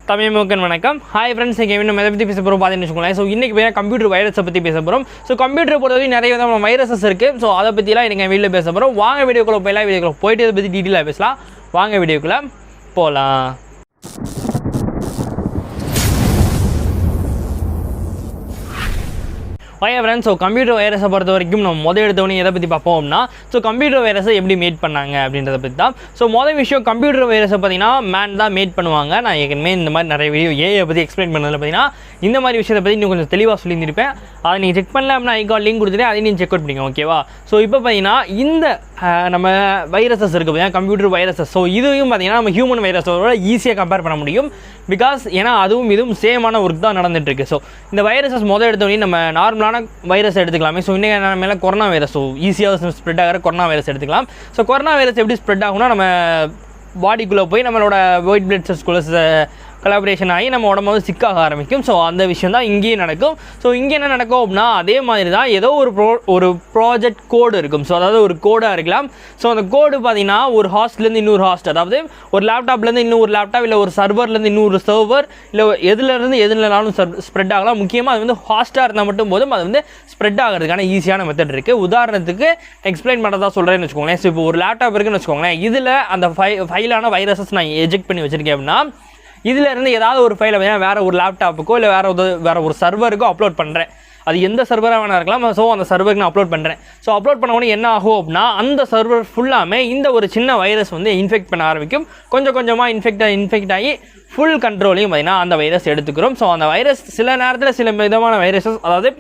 தமிழ் வணக்கம். Hi friends, இங்கே இன்னும் எதை பற்றி பேச போகிறோம் பார்த்தீங்கன்னு வச்சுக்கோங்களேன். ஸோ இன்றைக்கி போய் கம்ப்யூட்டர் வைரஸை பற்றி பேச போகிறோம். ஸோ கம்ப்யூட்டர் பொறுத்தவரைக்கும் நிறைய விதமான வைரஸஸ் இருக்குது. ஸோ அதை பற்றிலாம் நீங்கள் வீட்டில் பேச போகிறோம். வாங்க வீடியோக்குள்ளே போயிட்டு இதை பற்றி டீட்டெயிலாக பேசலாம். வாங்க வீடியோக்குள்ளே போகலாம். ஓகே ஃப்ரெண்ட்ஸ், ஸோ கம்ப்யூட்டர் வைரஸை பொறுத்த வரைக்கும் நம்ம எடுத்தவொடனே எதை பற்றி பார்ப்போம்னா, ஸோ கம்ப்யூட்டர் வைரஸை எப்படி மேட் பண்ணாங்க அப்படின்றத பற்றி தான். ஸோ விஷயம் கம்ப்யூட்டர் வைரஸை பார்த்தீங்கன்னா மேன் தான் மேட் பண்ணுவாங்க. நான் ஏற்கனவே இந்த மாதிரி நிறைய வீடியோ ஏஐ பற்றி எக்ஸ்பிளைன் பண்ணதில் பார்த்தீங்கன்னா இந்த மாதிரி விஷயத்தை பற்றி இன்னும் கொஞ்சம் தெளிவாக சொல்லியிருந்திருப்பேன். அதை நீங்கள் செக் பண்ணல அப்படின்னா ஐகான் லிங்க் கொடுத்துட்டு அதையும் நீங்கள் செக் அவுட் பண்ணிக்கோங்க, ஓகேவா? ஸோ இப்போ பார்த்தீங்கன்னா இந்த நம்ம வைரஸஸ் இருக்குது பார்த்தீங்கன்னா கம்ப்யூட்டர் வைரஸஸ். ஸோ இதையும் பார்த்தீங்கன்னா நம்ம ஹியூமன் வைரஸோட ஈஸியாக கம்பேர் பண்ண முடியும். பிகாஸ் ஏன்னா அதுவும் இதுவும் சேமான ஒர்க் தான் நடந்துகிட்ருக்கு. ஸோ இந்த வைரஸஸ் எடுத்தோடனே நம்ம நார்மலான வைரஸ் எடுத்துக்கலாமே. ஸோ இன்றைக்கி நம்ம மேலே கொரோனா வைரஸ், ஸோ ஈஸியாக ஸ்ப்ரெட் ஆகிற கொரோனா வைரஸ் எடுத்துக்கலாம். ஸோ கொரோனா வைரஸ் எப்படி ஸ்ப்ரெட் ஆகும்னா, நம்ம பாடிக்குள்ளே போய் நம்மளோட ஒயிட் பிளட் செல்ஸ்குள்ளே கொலாபரேஷன் ஆகி நம்ம உடம்பு வந்து சிக்காக ஆரம்பிக்கும். ஸோ அந்த விஷயம் தான் இங்கேயும் நடக்கும். ஸோ இங்கே என்ன நடக்கும் அப்படின்னா, அதே மாதிரி தான் ஏதோ ஒரு ப்ராஜெக்ட் கோடு இருக்கும். ஸோ அதாவது ஒரு கோடாக இருக்கலாம். ஸோ அந்த கோடு பார்த்தீங்கன்னா ஒரு ஹாஸ்ட்லேருந்து இன்னொரு ஹாஸ்ட், அதாவது ஒரு லேப்டாப்லேருந்து இன்னொரு லேப்டாப், இல்லை ஒரு சர்வர்லேருந்து இன்னொரு சர்வர், இல்லை எதுலனாலும் ஸ்ப்ரெட் ஆகலாம். முக்கியமாக அது வந்து ஹாஸ்ட்டாக இருந்தால் மட்டும் போதும் அது வந்து ஸ்ப்ரெட் ஆகிறதுக்கான ஈஸியான மெத்தட் இருக்குது. உதாரணத்துக்கு எக்ஸ்பிளைன் பண்ணுறதா சொல்கிறேன்னு வச்சுக்கோங்களேன். ஸோ இப்போ ஒரு லேப்டாப் இருக்குன்னு வச்சுக்கோங்களேன். இதில் அந்த ஃபைலான வைரஸஸ் நான் எஜெக்ட் பண்ணி வச்சுருக்கேன் அப்படின்னா, இதில் இருந்து ஏதாவது ஒரு ஃபைலை வேறு ஒரு லேப்டாப்புக்கோ இல்லை வேறு ஒரு சர்வருக்கோ அப்லோட் பண்ணுறேன். அது எந்த சர்வராக வேணா இருக்கலாம். ஸோ அந்த சர்வருக்கு நான் அப்லோட் பண்ணுறேன். ஸோ அப்லோட் பண்ண உடனே என்ன ஆகும் அப்படின்னா, அந்த சர்வர் ஃபுல்லாமே இந்த ஒரு சின்ன வைரஸ் வந்து இன்ஃபெக்ட் பண்ண ஆரம்பிக்கும். கொஞ்சம் கொஞ்சமாக இன்ஃபெக்ட் ஆகி ஃபுல் கண்ட்ரோலையும் பார்த்திங்கன்னா அந்த வைரஸ் எடுத்துக்கிறோம். ஸோ அந்த வைரஸ் சில நேரத்தில் சில விதமான வைரஸஸ், அதாவது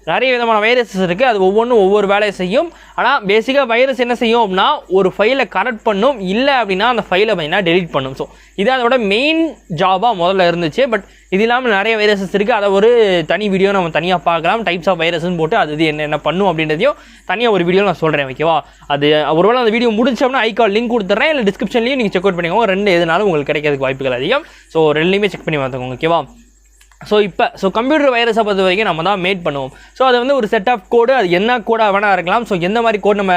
நிறைய விதமான வைரஸஸ் இருக்குது. அது ஒவ்வொன்றும் ஒவ்வொரு வேலையை செய்யும். ஆனால் பேசிக்காக வைரஸ் என்ன செய்யும் அப்படின்னா, ஒரு ஃபைலை கரெக்ட் பண்ணும், இல்லை அப்படின்னா அந்த ஃபைலை பார்த்தீங்கன்னா டெலீட் பண்ணும். ஸோ இது அதோட மெயின் ஜாபாக முதல்ல இருந்துச்சு. பட் இது இல்லாமல் நிறைய வைரஸஸ் இருக்குது. அதை ஒரு தனி வீடியோ நம்ம தனியாக பார்க்கலாம். டைப்ஸ் ஆஃப் வைரஸ்ன்னு போட்டு அது என்ன பண்ணும் அப்படின்றதையும் தனியாக ஒரு வீடியோ நான் சொல்கிறேன், ஓகேவா? அது ஒருவேளை அந்த வீடியோ முடிச்சோம்னா ஐகான் லிங்க் கொடுத்துட்றேன், இல்லை டிஸ்கிரிப்ஷன்லையும் நீங்கள் செக் அவுட் பண்ணிக்கோங்க. ரெண்டு எதுனாலும் உங்களுக்கு கிடைக்கிறதுக்கு வாய்ப்புகள் அதிகம். ஸோ ரெண்டுலையுமே செக் பண்ணி பார்த்துக்கோங்க, ஓகேவா? ஸோ கம்ப்யூட்டர் வைரஸை பொறுத்த வரைக்கும் நம்ம தான் மேட் பண்ணுவோம். ஸோ அது வந்து ஒரு செட் ஆஃப் கோடு, அது என்ன கோடாக வேணால் இருக்கலாம். ஸோ எந்த மாதிரி கோட் நம்ம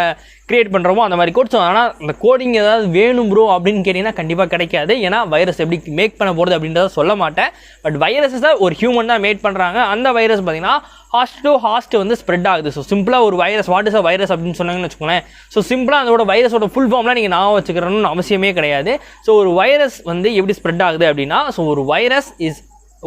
கிரியேட் பண்ணுறோமோ அந்த மாதிரி கோட். ஸோ ஆனால் அந்த கோடிங் ஏதாவது வேணும் ப்ரோ அப்படின்னு கேட்டிங்கன்னா கண்டிப்பாக கிடைக்காது. ஏன்னா வைரஸ் எப்படி மேக் பண்ண போகிறது அப்படின்றத சொல்ல மாட்டேன். பட் வைரஸை ஒரு ஹியூமன் தான் மேட் பண்ணுறாங்க. அந்த வைரஸ் பார்த்திங்கன்னா ஹாஸ்ட் டு ஹாஸ்ட் வந்து ஸ்ப்ரெட் ஆகுது. ஸோ சிம்பிளாக ஒரு virus, what is a virus அப்படின்னு சொன்னாங்கன்னு வச்சுக்கோங்களேன். ஸோ சிம்பிளாக அதோட வைரஸோட ஃபுல் ஃபார்ம்லாம் நீங்கள் ஞாபகம் வச்சுக்கிறணும்னு அவசியமே கிடையாது. ஸோ ஒரு வைரஸ் வந்து எப்படி ஸ்ப்ரெட் ஆகுது அப்படின்னா, ஸோ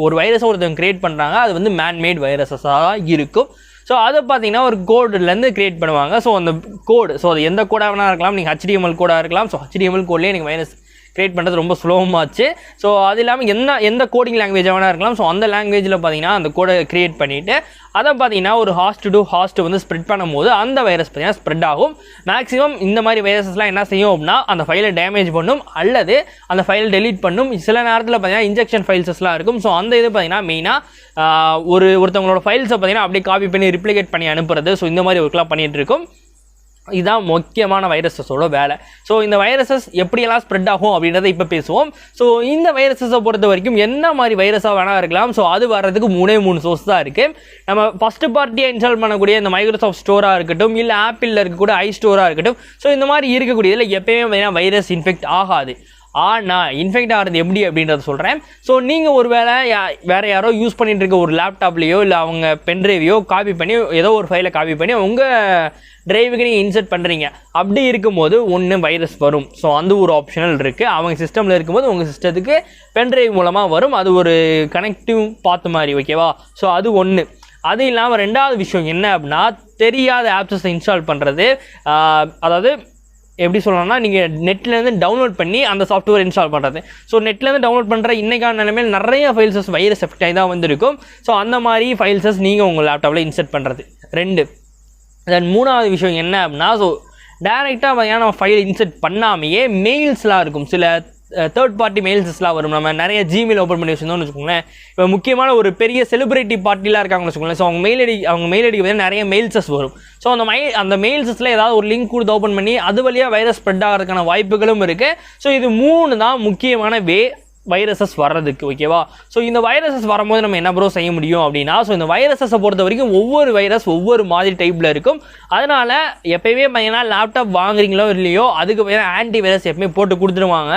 ஒரு வைரஸை ஒருத்தவங்க கிரியேட் பண்ணுறாங்க. அது வந்து மேன்மேட் வைரஸஸாக இருக்கும். ஸோ அதை பார்த்தீங்கன்னா ஒரு கோடுலேருந்து கிரியேட் பண்ணுவாங்க. ஸோ அந்த கோடு, ஸோ அது எந்த கோடாக வேணா இருக்கலாம். நீங்கள் HTML கோடாக இருக்கலாம். ஸோ HTML கோட்லேயே நீங்கள் வைரஸ் கிரியேட் பண்ணுறது ரொம்ப ஸ்லோவாச்சு. ஸோ அது இல்லாமல் எந்த கோடிங் லாங்குவேஜ் வேணா இருக்கலாம். ஸோ அந்த லாங்குவேஜில் பார்த்தீங்கன்னா அந்த கோடை கிரியேட் பண்ணிவிட்டு அதை பார்த்தீங்கன்னா ஒரு ஹாஸ்ட் டு ஹாஸ்ட் வந்து ஸ்ப்ரெட் பண்ணும்போது அந்த வைரஸ் பார்த்தீங்கன்னா ஸ்ப்ரெட் ஆகும். மேக்ஸிமம் இந்த மாதிரி வைரஸஸ்லாம் என்ன செய்யும் அப்படின்னா, அந்த ஃபைலை டேமேஜ் பண்ணும் அல்லது அந்த ஃபைலை டெலீட் பண்ணும். சில நேரத்தில் பார்த்தீங்கன்னா இன்ஜெக்ஷன் ஃபைல்ஸஸ்லாம் இருக்கும். ஸோ அந்த இது பார்த்தீங்கன்னா மெயினாக ஒருத்தவங்களோட ஃபைல்ஸை பார்த்தீங்கன்னா அப்படியே காப்பி பண்ணி ரிப்ளிகேட் பண்ணி அனுப்புறது. ஸோ இந்த மாதிரி ஒர்க்லாம் பண்ணிகிட்டு இருக்கும். இதுதான் முக்கியமான வைரஸஸோட வேலை. ஸோ இந்த வைரஸஸ் எப்படியெல்லாம் ஸ்ப்ரெட் ஆகும் அப்படின்றத இப்போ பேசுவோம். ஸோ இந்த வைரஸஸை பொறுத்த வரைக்கும் என்ன மாதிரி வைரஸாக வேணா இருக்கலாம். ஸோ அது வர்றதுக்கு 3 சோர்ஸ் தான் இருக்குது. நம்ம ஃபஸ்ட்டு பார்ட்டியாக இன்ஸ்டால் பண்ணக்கூடிய இந்த மைக்ரோசாஃப்ட் ஸ்டோராக இருக்கட்டும், இல்லை ஆப்பிளில் இருக்கக்கூடிய iStoreஆ இருக்கட்டும். ஸோ இந்த மாதிரி இருக்கக்கூடியதில் எப்போயுமே வைரஸ் இன்ஃபெக்ட் ஆகாது. ஆனால் இன்ஃபெக்ட் ஆகிறது எப்படி அப்படின்றத சொல்கிறேன். ஸோ நீங்கள் ஒரு வேறு யாரோ யூஸ் பண்ணிகிட்டு இருக்க ஒரு லேப்டாப்லேயோ இல்லை அவங்க பென்ட்ரைவையோ காப்பி பண்ணி ஏதோ ஒரு ஃபைலை காப்பி பண்ணி உங்கள் டிரைவுக்கு நீங்கள் இன்சர்ட் பண்ணுறீங்க. அப்படி இருக்கும்போது ஒன்று வைரஸ் வரும். ஸோ அந்த ஒரு ஆப்ஷனல் இருக்குது. அவங்க சிஸ்டமில் இருக்கும்போது உங்கள் சிஸ்டத்துக்கு பென்ட்ரைவ் மூலமாக வரும். அது ஒரு கனெக்டிவ் பாத்து மாதிரி, ஓகேவா? ஸோ அது ஒன்று. அது இல்லாமல் ரெண்டாவது விஷயம் என்ன அப்படின்னா, தெரியாத ஆப்ஸை இன்ஸ்டால் பண்ணுறது. அதாவது எப்படி சொல்லணும்னா, நீங்கள் நெட்லேருந்து டவுன்லோட் பண்ணி அந்த சாஃப்ட்வேர் இன்ஸ்டால் பண்ணுறது. ஸோ நெட்லேருந்து டவுன்லோட் பண்ணுற இன்றைக்கான நிலைமையில் நிறைய ஃபைல்ஸஸ் வைரஸ் எஃபெக்ட் ஆகி தான் வந்துருக்கும். ஸோ அந்த மாதிரி ஃபைல்ஸஸ் நீங்கள் உங்கள் லேப்டாப்பில் இன்சர்ட் பண்ணுறது 2. தென் 3வது விஷயம் என்ன அப்படின்னா, ஸோ டேரெக்டாக பார்த்தீங்கன்னா நம்ம ஃபைல் இன்சர்ட் பண்ணாமையே மெயில்ஸ்லாம் இருக்கும். சில தேர்ட் பார்ட்டி மெயில்ஸ்லாம் வரும். நம்ம நிறைய ஜிமெயில் ஓப்பன் பண்ணி வச்சுருந்தோம்னு வச்சுக்கோங்களேன். இப்போ முக்கியமான ஒரு பெரிய செலிபிரிட்டி பார்ட்டிலாம் இருக்காங்கன்னு வச்சுக்கோங்களேன். ஸோ அவங்க மெயில் ஐடிக்கு வந்து நிறைய மெயில்ஸஸ் வரும். ஸோ அந்த மெயில்ஸில் ஏதாவது ஒரு லிங்க் கொடுத்து ஓப்பன் பண்ணி அது வழியாக வைரஸ் ஸ்ப்ரெட் ஆகிறதுக்கான வாய்ப்புகளும் இருக்குது. ஸோ இது 3 தான் முக்கியமான வே வைரஸஸ் வர்றதுக்கு. ஓகேவா? ஸோ இந்த வைரஸஸ் வரும்போது நம்ம என்ன ப்ரோ செய்ய முடியும் அப்படின்னா, ஸோ இந்த வைரஸஸை பொறுத்த வரைக்கும் ஒவ்வொரு வைரஸ் ஒவ்வொரு மாதிரி டைப்பில் இருக்கும். அதனால் எப்போயுமே பார்த்தீங்கன்னா லேப்டாப் வாங்குறீங்களோ இல்லையோ அதுக்கு பார்த்தீங்கன்னா ஆன்டி வைரஸ் எப்பவுமே போட்டு கொடுத்துருவாங்க.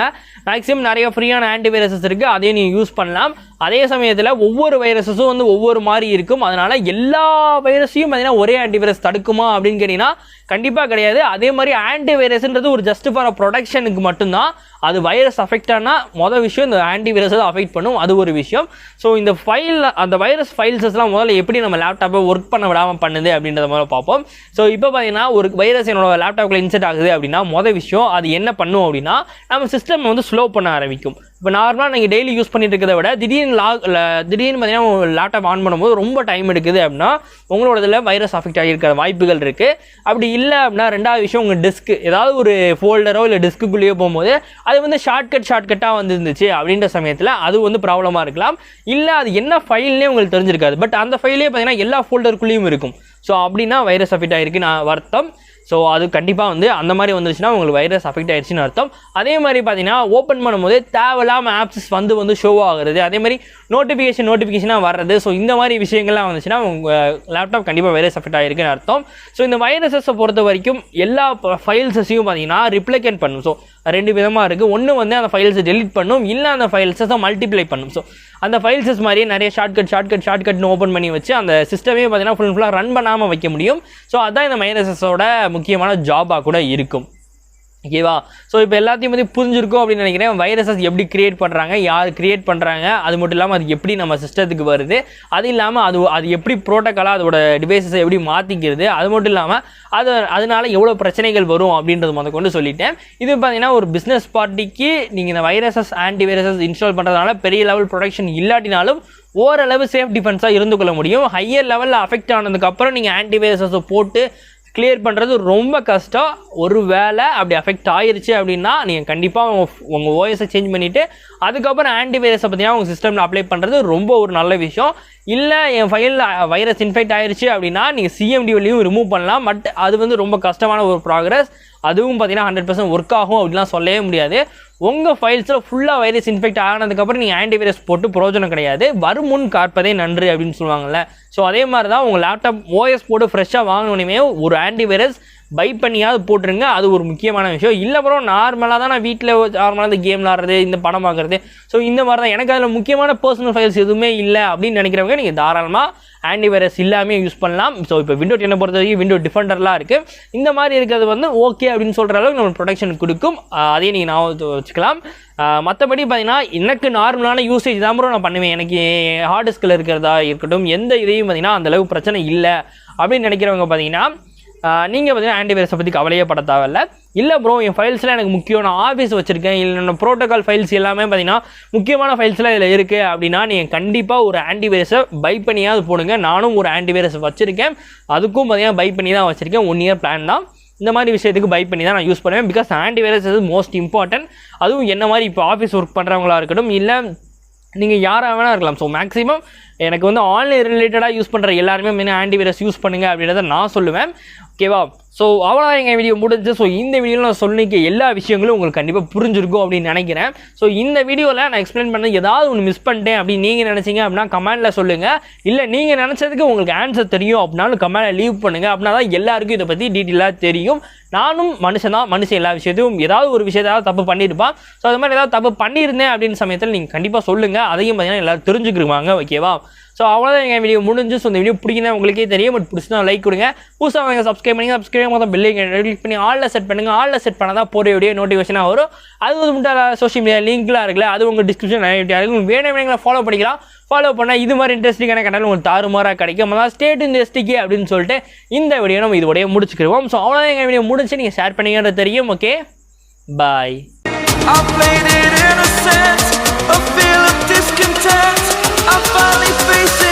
மேக்ஸிமம் நிறைய ஃப்ரீயான ஆன்டி வைரஸஸ் இருக்குது, அதையும் நீங்கள் யூஸ் பண்ணலாம். அதே சமயத்தில் ஒவ்வொரு வைரஸஸும் வந்து ஒவ்வொரு மாதிரி இருக்கும். அதனால் எல்லா வைரஸையும் பார்த்தீங்கன்னா ஒரே ஆன்டி வைரஸ் தடுக்குமா அப்படின்னு கேட்டிங்கன்னா கண்டிப்பாக கிடையாது. அதே மாதிரி ஆன்டி வைரஸ்ன்றது ஒரு ஜஸ்ட் ஃபார் ப்ரொடக்ஷனுக்கு மட்டும்தான். அது வைரஸ் அஃபெக்ட் ஆனால் மொதல் விஷயம் இந்த ஆன்டி வைரஸ் தான் அஃபெக்ட் பண்ணும், அது ஒரு விஷயம். ஸோ இந்த அந்த வைரஸ் ஃபைல்ஸஸ்லாம் முதல்ல எப்படி நம்ம லேப்டாப்பை ஒர்க் பண்ண விடாமல் பண்ணுது அப்படின்றத முதல்ல பார்ப்போம். ஸோ இப்போ பார்த்தீங்கன்னா ஒரு வைரஸ் என்னோட லேப்டாப்பில் இன்செர்ட் ஆகுது அப்படின்னா மொதல் விஷயம் அது என்ன பண்ணும் அப்படின்னா நம்ம சிஸ்டம் வந்து ஸ்லோ பண்ண ஆரம்பிக்கும். இப்போ நார்மலாக நீங்கள் டெய்லி யூஸ் பண்ணிட்டு இருக்கிறத விட திடீர்னு பார்த்தீங்கன்னா உங்கள் லேப்டாப் ஆன் பண்ணும்போது ரொம்ப டைம் எடுக்குது அப்படின்னா உங்களோட இதில் வைரஸ் அஃபெக்ட் ஆகியிருக்கிற வாய்ப்புகள் இருக்குது. அப்படி இல்லை அப்படின்னா ரெண்டாவது விஷயம் உங்கள் டிஸ்க்கு ஏதாவது ஒரு ஃபோல்டரோ இல்லை டிஸ்க்குள்ளேயோ போகும்போது அது வந்து ஷார்ட்கட்டாக வந்து இருந்துச்சு அப்படின்ற சமயத்தில் அது வந்து ப்ராப்ளமாக இருக்கலாம். இல்லை அது என்ன ஃபைல்னே உங்களுக்கு தெரிஞ்சிருக்காது, பட் அந்த ஃபைலே பார்த்தீங்கன்னா எல்லா ஃபோல்டருக்குள்ளேயும் இருக்கும். ஸோ அப்படின்னா வைரஸ் அஃபெக்ட் ஆகிருக்கு நான் அர்த்தம். ஸோ அது கண்டிப்பாக வந்து அந்த மாதிரி வந்துச்சுன்னா உங்களுக்கு வைரஸ் அஃபெக்ட் ஆகிடுச்சின்னு அர்த்தம். அதே மாதிரி பார்த்தீங்கன்னா ஓப்பன் பண்ணும்போது தேவையில்லாமல் ஆப்ஸ் வந்து ஷோ ஆகுறது, அதே மாதிரி நோட்டிஃபிகேஷனாக வர்றது. ஸோ இந்த மாதிரி விஷயங்கள்லாம் வந்துச்சுன்னா உங்கள் லேப்டாப் கண்டிப்பாக வைரஸ் அஃபெக்ட் ஆகிருக்குன்னு அர்த்தம். ஸோ இந்த வைரஸஸை பொறுத்த வரைக்கும் எல்லா ஃபைல்ஸையும் பார்த்தீங்கன்னா ரிப்ளிகேட் பண்ணும். ஸோ ரெண்டு விதமாக இருக்குது. ஒன்று வந்து அந்த ஃபைல்ஸை டெலிட் பண்ணும், இல்லை அந்த ஃபைல்ஸை மல்டிப்ளை பண்ணும். ஸோ அந்த ஃபைல்ஸஸ் மாதிரியே நிறைய ஷார்ட்கட்னு ஓப்பன் பண்ணி வச்சு அந்த சிஸ்டமே பார்த்தீங்கன்னா ஃபுல்லாக ரன் பண்ணாமல் வைக்க முடியும். ஸோ அதுதான் இந்த வைரஸஸோட முக்கியமான ஜாபாக கூட இருக்கும். ஓகேவா? ஸோ இப்போ எல்லாத்தையும் பற்றி புரிஞ்சிருக்கும் அப்படின்னு நினைக்கிறேன். வைரஸஸ் எப்படி கிரியேட் பண்ணுறாங்க, யார் கிரியேட் பண்ணுறாங்க, அது மட்டும் இல்லாமல் அது எப்படி நம்ம சிஸ்டத்துக்கு வருது, அது இல்லாமல் அது எப்படி ப்ரோட்டோக்காலாக அதோட டிவைஸஸை எப்படி மாற்றிக்கிறது, அது மட்டும் இல்லாமல் அதனால எவ்வளோ பிரச்சனைகள் வரும் அப்படின்றது கொண்டு சொல்லிட்டேன். இது பார்த்தீங்கன்னா ஒரு பிஸ்னஸ் பார்ட்டிக்கு நீங்கள் இந்த வைரஸஸ் ஆன்டி வைரஸஸ் இன்ஸ்டால் பண்ணுறதுனால பெரிய லெவல் ப்ரொடக்ஷன் இல்லாட்டினாலும் ஓரளவு சேஃப் டிஃபென்ஸாக இருந்து கொள்ள முடியும். ஹையர் லெவலில் அஃபெக்ட் ஆனதுக்கப்புறம் நீங்கள் ஆன்டி வைரஸஸை போட்டு கிளியர் பண்ணுறது ரொம்ப கஷ்டம். ஒரு வேளை அப்படி அஃபெக்ட் ஆகிருச்சு அப்படின்னா நீங்கள் கண்டிப்பாக உங்கள் ஓஎஸை சேஞ்ச் பண்ணிவிட்டு அதுக்கப்புறம் ஆன்டி வைரஸை பார்த்தீங்கன்னா உங்கள் சிஸ்டமில் அப்ளை பண்ணுறது ரொம்ப ஒரு நல்ல விஷயம். இல்லை என் ஃபைலில் வைரஸ் இன்ஃபெக்ட் ஆகிருச்சு அப்படின்னா நீங்கள் சிஎம்டி வழியும் ரிமூவ் பண்ணலாம். பட் அது வந்து ரொம்ப கஷ்டமான ஒரு ப்ராக்ரஸ். அதுவும் பார்த்தீங்கன்னா 100% ஒர்க் ஆகும் அப்படின்லாம் சொல்லவே முடியாது. உங்கள் ஃபைல்ஸில் ஃபுல்லாக வைரஸ் இன்ஃபெக்ட் ஆனதுக்கப்புறம் நீங்கள் ஆன்டி வைரஸ் போட்டு பிரயோஜனம் கிடையாது. வருமுன் காப்பதே நன்று அப்படின்னு சொல்லுவாங்கள்ல. ஸோ அதே மாதிரி தான் உங்கள் லேப்டாப் ஓஎஸ் போட்டு ஃப்ரெஷ்ஷாக வாங்கினோடனே ஒரு ஆன்டி வைரஸ் பை பண்ணியாவது போட்டுருங்க. அது ஒரு முக்கியமான விஷயம். இல்லை அப்புறம் நார்மலாக தான் நான் வீட்டில் நார்மலாக இந்த கேம் விளாட்றது, இந்த படம் பார்க்குறது, ஸோ இந்த மாதிரி தான் எனக்கு அதில் முக்கியமான பர்சனல் ஃபைல்ஸ் எதுவுமே இல்லை அப்படின்னு நினைக்கிறவங்க நீங்கள் தாராளமாக ஆன்டி வைரஸ் இல்லாமல் யூஸ் பண்ணலாம். ஸோ இப்போ விண்டோ 10 பொறுத்த வரைக்கும் விண்டோ டிஃபெண்டர்லாம் இருக்குது. இந்த மாதிரி இருக்கிறது வந்து ஓகே அப்படின்னு சொல்கிற அளவுக்கு நம்ம ப்ரொடெக்ஷன் கொடுக்கும். அதே நீங்கள் நான் வச்சுக்கலாம். மற்றபடி பார்த்தீங்கன்னா எனக்கு நார்மலான யூசேஜ் தான் நான் பண்ணுவேன். எனக்கு ஹார்ட் டிஸ்கில் இருக்கிறதா இருக்கட்டும் எந்த இதையும் பார்த்தீங்கன்னா அந்தளவுக்கு பிரச்சனை இல்லை அப்படின்னு நினைக்கிறவங்க பார்த்தீங்கன்னா நீங்கள் பார்த்தீங்கன்னா ஆன்டி வைரஸை பற்றி கவலையே பட தேவையில்லை. இல்லை ப்ரோ என் ஃபைல்ஸ்லாம் எனக்கு முக்கியம், நான் ஆஃபீஸ் வச்சுருக்கேன், இல்லை என்னோட ப்ரோட்டோகால் ஃபைல்ஸ் எல்லாமே பார்த்தீங்கன்னா முக்கியமான ஃபைல்ஸ்லாம் இதில் இருக்குது அப்படின்னா நீங்கள் கண்டிப்பாக ஒரு ஆன்டி வைரஸை பை பண்ணியாவது போடுங்க. நானும் ஒரு ஆன்டி வைரஸ் வச்சுருக்கேன், அதுக்கும் பார்த்தீங்கன்னா பை பண்ணி தான் வச்சுருக்கேன். 1 இயர் பிளான் தான். இந்த மாதிரி விஷயத்துக்கு பை பண்ணி தான் நான் யூஸ் பண்ணுவேன். Because anti virus is most important. அதுவும் என்ன மாதிரி இப்போ ஆஃபீஸ் ஒர்க் பண்ணுறவங்களா இருக்கட்டும், இல்லை நீங்கள் யாராக வேணா இருக்கலாம். ஸோ மேக்ஸிமம் எனக்கு வந்து ஆன்லைன் ரிலேட்டடாக யூஸ் பண்ணுற எல்லாருமே ஆன்டி வைரஸ் யூஸ் பண்ணுங்கள் அப்படின்றத நான் சொல்லுவேன். ஓகேவா? ஸோ அவ்வளோதான் எங்கள் வீடியோ முடிஞ்சு. ஸோ இந்த வீடியோவில் நான் சொல்லிக்க எல்லா விஷயங்களும் உங்களுக்கு கண்டிப்பாக புரிஞ்சிருக்கும் அப்படின்னு நினைக்கிறேன். ஸோ இந்த வீடியோவில் நான் எக்ஸ்பிளைன் பண்ணது ஏதாவது ஒன்று மிஸ் பண்ணிட்டேன் அப்படின்னு நீங்கள் நினச்சிங்க அப்படின்னா கமெண்ட்டில் சொல்லுங்கள். இல்லை நீங்கள் நினச்சதுக்கு உங்களுக்கு ஆன்சர் தெரியும் அப்படின்னாலும் கமெண்ட்டில் லீவ் பண்ணுங்கள். அப்படின்னா தான் எல்லாருக்கும் இதை பற்றி டீட்டெயிலாக தெரியும். நானும் மனுஷன் எல்லா விஷயத்தையும் ஏதாவது ஒரு விஷயத்தாவது தப்பு பண்ணியிருப்பான். ஸோ அது மாதிரி ஏதாவது தப்பு பண்ணியிருந்தேன் அப்படின்னு சமயத்தில் நீங்கள் கண்டிப்பாக சொல்லுங்கள். அதையும் பார்த்தீங்கன்னா எல்லோரும் தெரிஞ்சுக்கிருவாங்க. ஓகேவா? ஸோ அவ்வளோதான் எங்கள் வீடியோ முடிஞ்சு. ஸோ இந்த வீடியோ பிடிக்குன்னா உங்களுக்கே தெரியும். பட் பிடிச்சினா லைக் கொடுங்க. புதுசாக வாங்க சப்ஸ்கிரைப் பண்ணி மொத்தம் பெல்லைக்கன் கிளிக் பண்ணி ஆலில் செட் பண்ணுங்கள். ஆலில் செட் பண்ணால் தான் போகிற வீடியோ நோட்டிஃபிகேஷனாக வரும். அது வந்து மட்டும் சோஷியல் மீடியா லிங்க்லாம் இருக்குல்ல, அது உங்கள் டிஸ்கிரிப்ஷன் நிறைய இருக்கும். வேணுங்களா ஃபாலோ பண்ணிக்கலாம். ஃபாலோ பண்ணால் இது மாதிரி இன்ட்ரெஸ்டிங்கான கண்டென்ட் உங்களுக்கு தாறுமாறாக கிடைக்கும். அதான் ஸ்டேட் இந்த எஸ்டிகே அப்படின்னு சொல்லிட்டு இந்த வீடியோ நம்ம இதோடய முடிச்சுக்கிடுவோம். ஸோ அவ்வளோதான் எங்கள் வீடியோ முடிச்சு. நீங்கள் ஷேர் பண்ணிங்கன்றது தெரியும். Okay, bye. I finally faced